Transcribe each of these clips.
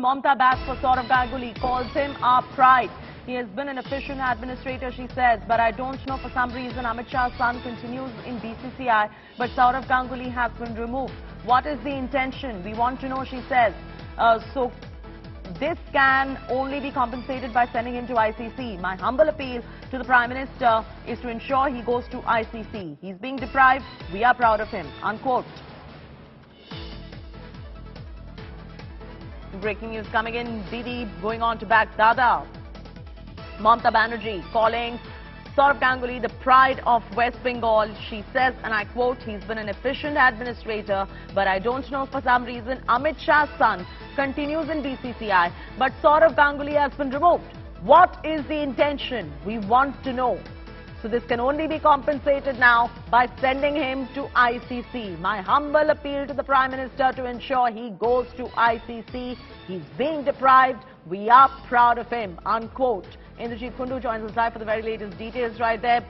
Mamata backs for Sourav Ganguly, calls him our pride. He has been an efficient administrator, she says, but I don't know, for some reason Amit Shah's son continues in BCCI, but Sourav Ganguly has been removed. What is the intention? We want to know, she says. So this can only be compensated by sending him to ICC. My humble appeal to the Prime Minister is to ensure he goes to ICC. He's being deprived. We are proud of him. Unquote. Breaking news coming in. Didi going on to back Dada. Mamata Banerjee calling Sourav Ganguly the pride of West Bengal. She says, and I quote, he's been an efficient administrator, but I don't know, for some reason Amit Shah's son continues in BCCI, but Sourav Ganguly has been removed. What is the intention? We want to know. So this can only be compensated now by sending him to ICC. My humble appeal to the Prime Minister to ensure he goes to ICC. He's being deprived. We are proud of him. Unquote. Indrajit Kundu joins us live for the very latest details right there.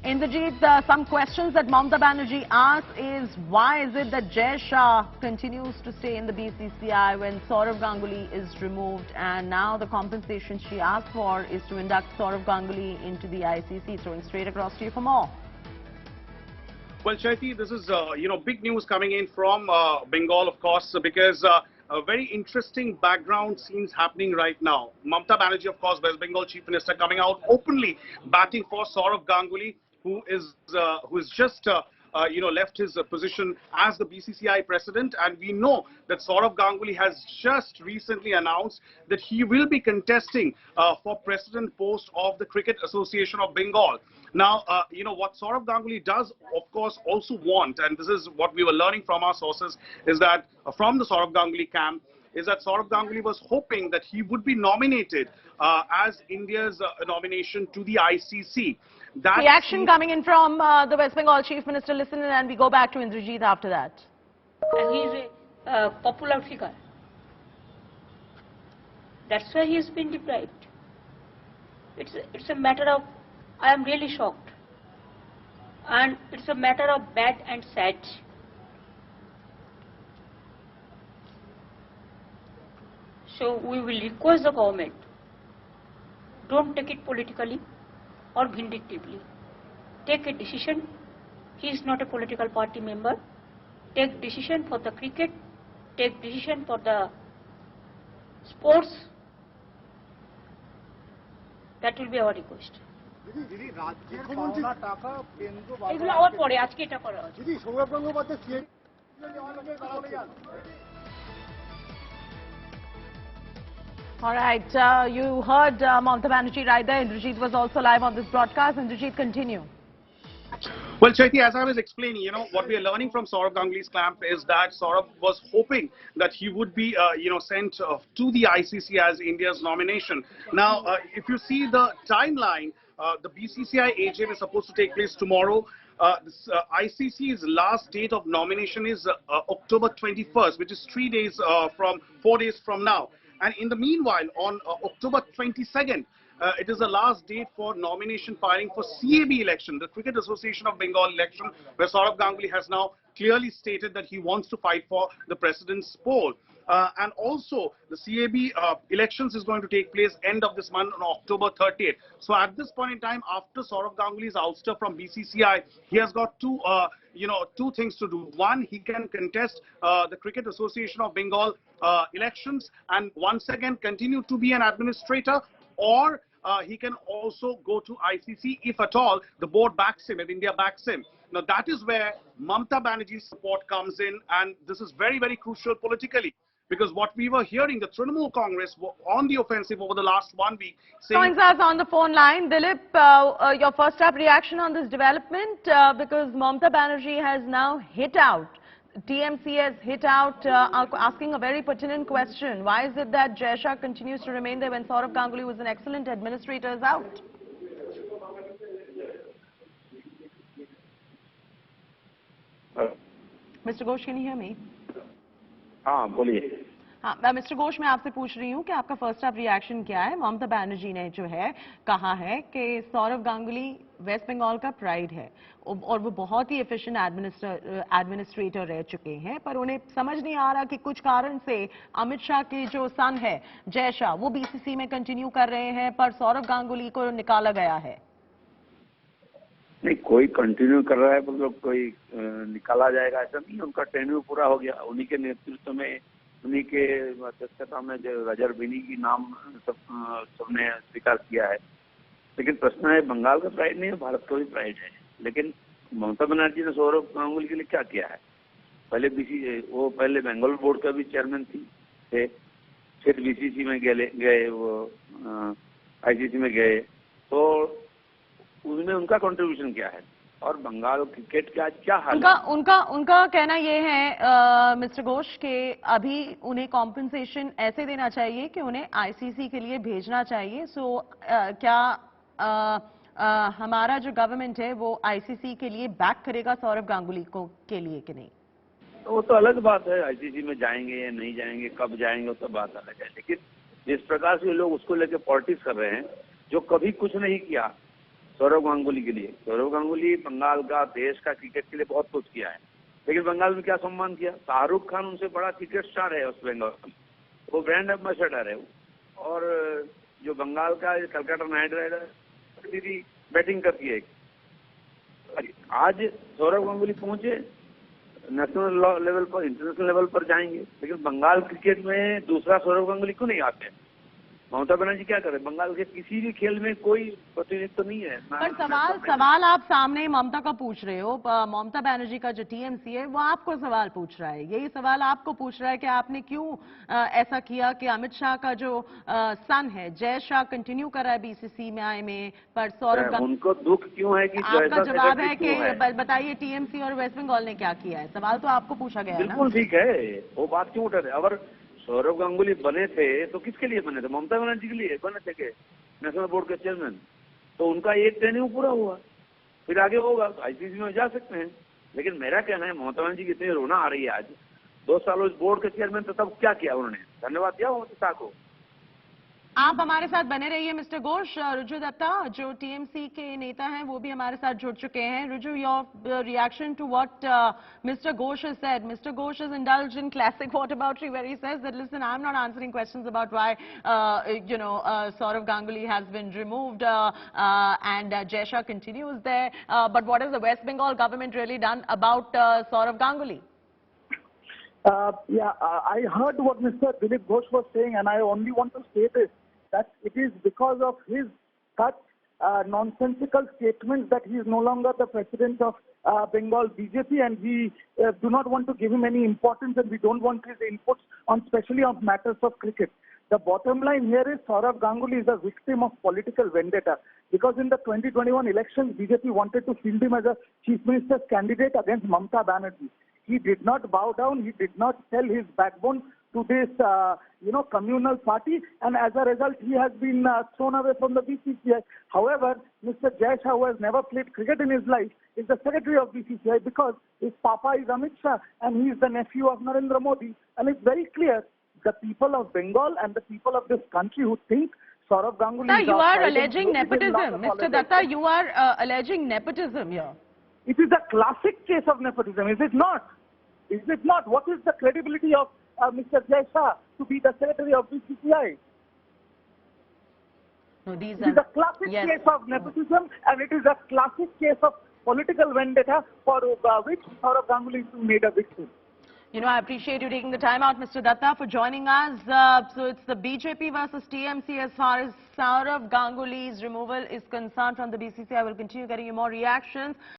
Indrajit, some questions that Mamata Banerjee asks is, why is it that Jay Shah continues to stay in the BCCI when Sourav Ganguly is removed, and now the compensation she asked for is to induct Sourav Ganguly into the ICC? Throwing straight across to you for more. Well, Chaiti, this is big news coming in from Bengal, of course, because a very interesting background scenes happening right now. Mamata Banerjee, of course, West Bengal Chief Minister, coming out openly batting for Sourav Ganguly, who is just left his position as the BCCI president, and we know that Sourav Ganguly has just recently announced that he will be contesting for president post of the Cricket Association of Bengal. Now, what Sourav Ganguly does, of course, also want, and this is what we were learning from our sources, is that from the Sourav Ganguly camp, is that Sourav Ganguly was hoping that he would be nominated as India's nomination to the ICC. That reaction coming in from the West Bengal Chief Minister. Listen, and we go back to Indrajit after that. And he is a popular figure. That's why he has been deprived. It's a matter of, I am really shocked. And it's a matter of bad and sad. So we will request the government, don't take it politically or vindictively. Take a decision. He is not a political party member. Take decision for the cricket. Take decision for the sports. That will be our request. এগুলো আবার পরে, আজকে এটা করা আছে। All right, you heard Mamata Banerjee right there. Indrajit was also live on this broadcast. Indrajit, continue. Well, Chaiti, as I was explaining, what we are learning from Sourav Ganguly's camp is that Sourav was hoping that he would be, sent to the ICC as India's nomination. Now, if you see the timeline, the BCCI AGM is supposed to take place tomorrow. ICC's last date of nomination is October 21st, which is 4 days from now. And in the meanwhile, on October 22nd, it is the last date for nomination filing for CAB election, the Cricket Association of Bengal election, where Sourav Ganguly has now clearly stated that he wants to fight for the president's poll. And also, the CAB elections is going to take place end of this month on October 30th. So at this point in time, after Sourav Ganguly's ouster from BCCI, he has got two things to do. One, he can contest the Cricket Association of Bengal elections and once again continue to be an administrator, or he can also go to ICC if at all the board backs him, if India backs him. Now that is where Mamata Banerjee's support comes in, and this is very, very crucial politically. Because what we were hearing, the Trinamool Congress were on the offensive over the last 1 week. Joins us on the phone line. Dilip, your first up reaction on this development, because Mamata Banerjee has now hit out. TMC has hit out, asking a very pertinent question. Why is it that Jay Shah continues to remain there when Sourav Ganguly, was an excellent administrator, is out? Mr. Ghosh, can you hear me? हाँ बोलिए। हाँ mister Ghosh, मैं आपसे पूछ रही हूँ कि आपका फर्स्ट अप रिएक्शन क्या है? ममता बनर्जी ने जो है कहा है कि सौरव गांगुली वेस्ट बंगाल का प्राइड है और वो बहुत ही एफिशिएंट एडमिनिस्ट्रेटर रह चुके हैं, पर उन्हें समझ नहीं आ रहा कि कुछ कारण से अमित शाह के जो सन है जय शाह वो बीसीसी में कंटिन्यू कर रहे हैं, पर सौरव गांगुली को निकाला गया है। नहीं, कोई कंटिन्यू कर रहा है मतलब कोई निकाला जाएगा ऐसा नहीं। उनका टेन्यूर पूरा हो गया, उन्हीं के नेतृत्व में, उन्हीं के अध्यक्षता में जो रजरबिनी की नाम सबने स्वीकार किया है। लेकिन प्रश्न है, बंगाल का प्राइड नहीं है, भारत का भी प्राइड है। लेकिन ममता बनर्जी ने सौरव गांगुली के लिए क्या किया है? वो पहले बेंगल बोर्ड का भी चेयरमैन थे, फिर बीसीसी में गए, वो आईसीसी में गए, तो उसमें उनका कंट्रीब्यूशन क्या है? और बंगाल क्रिकेट का आज क्या हाल है? उनका कहना ये है मिस्टर घोष के अभी उन्हें कॉम्पेंसेशन ऐसे देना चाहिए कि उन्हें आईसीसी के लिए भेजना चाहिए। सो क्या हमारा जो गवर्नमेंट है वो आईसीसी के लिए बैक करेगा सौरव गांगुली को के लिए कि नहीं? वो तो अलग बात है, आईसीसी में जाएंगे या नहीं जाएंगे, कब जाएंगे, वो तो बात अलग है। लेकिन जिस प्रकार से लोग उसको लेकर पॉलिटिक्स कर रहे हैं, जो कभी कुछ नहीं किया सौरव गांगुली के लिए। सौरव गांगुली बंगाल का, देश का क्रिकेट के लिए बहुत कुछ किया है, लेकिन बंगाल में क्या सम्मान किया? शाहरुख खान उनसे बड़ा क्रिकेट स्टार है वेस्ट बंगाल में, वो ब्रांड एम्बेसडर है। और जो बंगाल का कलकत्ता नाइट राइडर दीदी बैटिंग करती है। आज सौरव गांगुली पहुंचे नेशनल लेवल पर, इंटरनेशनल लेवल पर जाएंगे, लेकिन बंगाल क्रिकेट में दूसरा सौरव गांगुली क्यों नहीं आते? ममता बनर्जी क्या करे? बंगाल के किसी भी खेल में कोई प्रतिनिधित्व तो नहीं है। पर सवाल आप सामने ममता का पूछ रहे हो। ममता बनर्जी का जो टीएमसी है वो आपको सवाल पूछ रहा है, यही सवाल आपको पूछ रहा है कि आपने क्यों ऐसा किया कि अमित शाह का जो सन है जय शाह कंटिन्यू कर रहा है बीसीसीआई में, पर सौरव उनको दुख क्यों है कि आपका जवाब है कि बताइए टीएमसी और वेस्ट बंगाल ने क्या किया है? सवाल तो आपको पूछा गया है ना। बिल्कुल ठीक है, वो बात क्यों उठा रहे? अगर सौरव गांगुली बने थे तो किसके लिए बने थे? ममता बनर्जी के लिए बने थे के नेशनल बोर्ड के चेयरमैन। तो उनका एक टेन्यूर पूरा हुआ, फिर आगे होगा, आईसीसी में जा सकते हैं। लेकिन मेरा कहना है, ममता बनर्जी की इतनी रोना आ रही है आज, 2 साल उस बोर्ड के चेयरमैन थे, तब क्या किया उन्होंने? धन्यवाद दिया ममता को। आप हमारे साथ बने रहिए मिस्टर घोष। रुजु दत्ता जो टीएमसी के नेता हैं वो भी हमारे साथ जुड़ चुके हैं। Ruju, your reaction to what mister Ghosh has said. Mr. Ghosh has indulged in classic whataboutery where he says that, listen, I'm not answering questions about why Sourav Ganguly has been removed and Jay Shah continues there. But what has the West Bengal government really done about Sourav Ganguly? I heard what Mr. Dilip Ghosh was saying, and I only want to say this, that it is because of his such nonsensical statements that he is no longer the president of Bengal BJP, and we do not want to give him any importance, and we don't want his inputs on, especially on matters of cricket. The bottom line here is Sourav Ganguly is a victim of political vendetta, because in the 2021 elections, BJP wanted to field him as a chief minister's candidate against Mamata Banerjee. He did not bow down. He did not sell his backbone to this, communal party, and as a result, he has been thrown away from the BCCI. However, Mr. Jay Shah, who has never played cricket in his life, is the secretary of BCCI because his papa is Amit Shah and he is the nephew of Narendra Modi. And it's very clear, the people of Bengal and the people of this country who think Sourav Ganguly is... You are alleging nepotism. Mr. Datta, you are alleging nepotism here. It is a classic case of nepotism, is it not? Is it not? What is the credibility of Mr. Jay Shah to be the secretary of BCCI? No, it is a classic case of nepotism, and it is a classic case of political vendetta for which Sourav Ganguly is made a victim. I appreciate you taking the time out, Mr. Datta, for joining us. So it's the BJP versus TMC as far as Sourav Ganguly's removal is concerned from the BCCI. I will continue getting you more reactions.